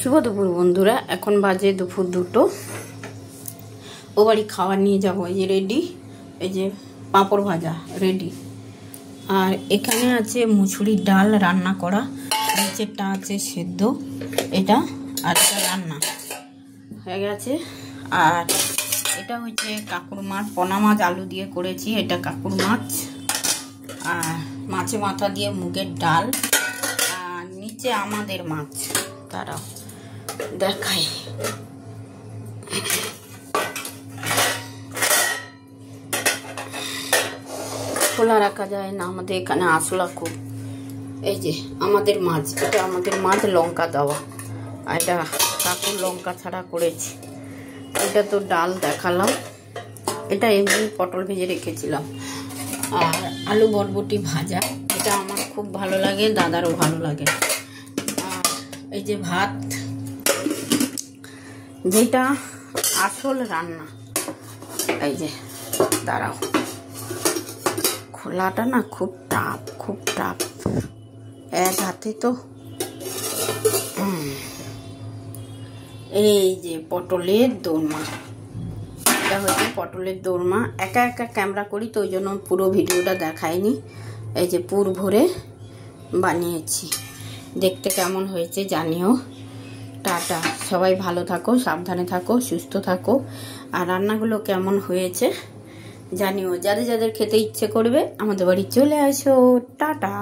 শুভ দুপুর বন্ধুরা, এখন বাজে দুপুর 2টো। ও বাড়ি খাবার নিয়ে যাবো। এই যে রেডি, এই যে পাঁপড় ভাজা রেডি, আর এখানে আছে মুসুরির ডাল রান্না করা, নিচেরটা আছে সেদ্ধ, এটা আর এটা রান্না হয়ে গেছে। আর এটা হচ্ছে কাকুর মাছ, পোনা মাছ আলু দিয়ে করেছি, এটা কাকুর মাছ। আর মাছে মাথা দিয়ে মুগের ডাল, আর নিচে আমাদের মাছ, তারাও দেখাই। খোলা রাখা যায় না, আমাদের এখানে আসলা খুব। এই যে আমাদের মাছ, এটা আমাদের মাছ লঙ্কা দেওয়া, আর এটা কাকুর লঙ্কা ছাড়া করেছি। এটা তো ডাল দেখালাম, এটা এমনি পটল ভেজে রেখেছিলাম। আর আলু বরবটি ভাজা, এটা আমার খুব ভালো লাগে, দাদারও ভালো লাগে। আর এই যে ভাত, যেটা আসল রান্না। এই যে দাঁড়াও, খোলাটা না খুব টাপ, খুব টাপ এক হাতে তো। এই যে পটলের দোরমা, এটা হচ্ছে পটলের দোরমা। একা একা ক্যামেরা করি তো ওই জন্য পুরো ভিডিওটা দেখায়নি। এই যে পুর ভরে বানিয়েছি, দেখতে কেমন হয়েছে জানিও। টাটা, সবাই ভালো থাকো, সাবধানে থাকো, সুস্থ থাকো। আর রান্নাগুলো কেমন হয়েছে জানিও। যাদের যাদের খেতে ইচ্ছে করবে আমাদের বাড়ি চলে আসো। টাটা।